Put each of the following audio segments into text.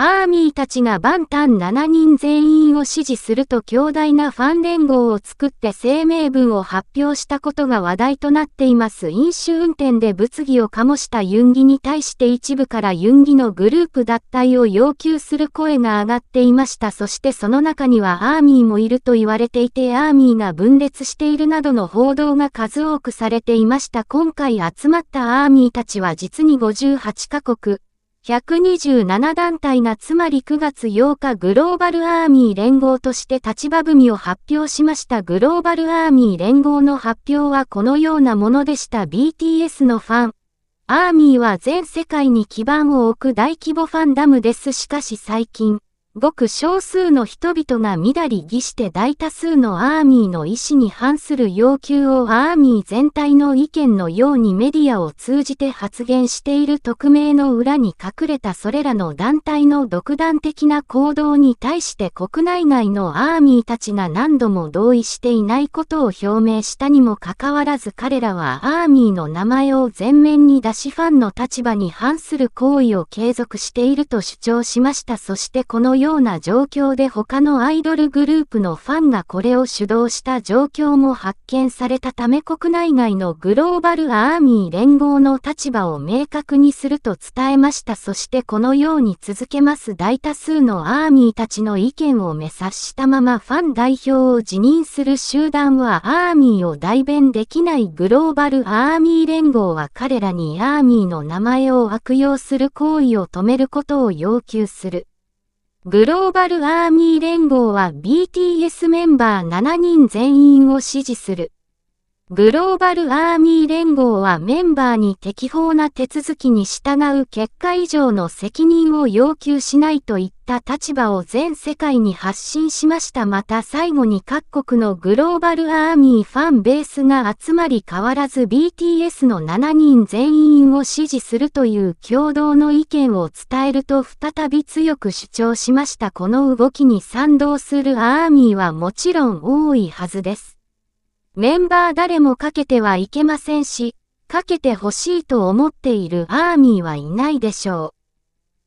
アーミーたちがバンタン7人全員を支持すると強大なファン連合を作って声明文を発表したことが話題となっています。飲酒運転で物議を醸したユンギに対して一部からユンギのグループ脱退を要求する声が上がっていました。そしてその中にはアーミーもいると言われていて、アーミーが分裂しているなどの報道が数多くされていました。今回集まったアーミーたちは実に58カ国。127団体がつまり9月8日グローバルアーミー連合として立場踏みを発表しました。グローバルアーミー連合の発表はこのようなものでした。BTS のファン。アーミーは全世界に基盤を置く大規模ファンダムです。しかし最近、ごく少数の人々がみだりぎして大多数のアーミーの意思に反する要求をアーミー全体の意見のようにメディアを通じて発言している匿名の裏に隠れたそれらの団体の独断的な行動に対して国内外のアーミーたちが何度も同意していないことを表明したにもかかわらず彼らはアーミーの名前を前面に出しファンの立場に反する行為を継続していると主張しました。そしてこのような状況で他のアイドルグループのファンがこれを主導した状況も発見されたため国内外のグローバルアーミー連合の立場を明確にすると伝えました。そしてこのように続けます。大多数のアーミーたちの意見を目察したままファン代表を辞任する集団はアーミーを代弁できないグローバルアーミー連合は彼らにアーミーの名前を悪用する行為を止めることを要求する。グローバルアーミー連合は BTS メンバー7人全員を支持する。グローバルアーミー連合はメンバーに適法な手続きに従う結果以上の責任を要求しないといった立場を全世界に発信しました。また最後に各国のグローバルアーミーファンベースが集まり変わらず BTS の7人全員を支持するという共同の意見を伝えると再び強く主張しました。この動きに賛同するアーミーはもちろん多いはずです。メンバー誰もかけてはいけませんし、かけてほしいと思っているアーミーはいないでしょう。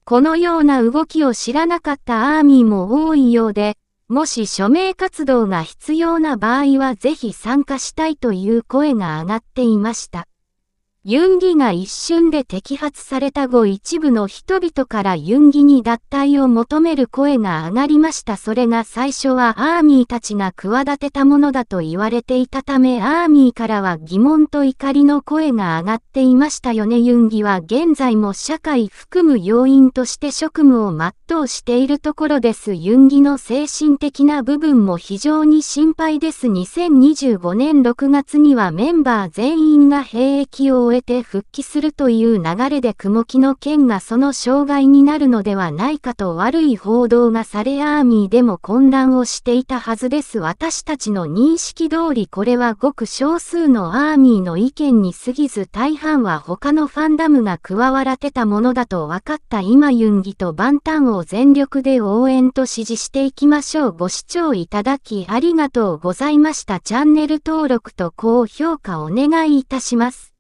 このような動きを知らなかったアーミーも多いようで、もし署名活動が必要な場合はぜひ参加したいという声が上がっていました。ユンギが一瞬で摘発された後一部の人々からユンギに脱退を求める声が上がりました。それが最初はアーミーたちが企てたものだと言われていたためアーミーからは疑問と怒りの声が上がっていましたよね。ユンギは現在も社会含む要員として職務を全うしているところです。ユンギの精神的な部分も非常に心配です。2025年6月にはメンバー全員が兵役を終えて復帰するという流れで雲木の件がその障害になるのではないかと悪い報道がされアーミーでも混乱をしていたはずです。私たちの認識通りこれはごく少数のアーミーの意見に過ぎず大半は他のファンダムが加わらてたものだと分かった今ユンギとバンタンを全力で応援と支持していきましょう。ご視聴いただきありがとうございました。チャンネル登録と高評価お願いいたします。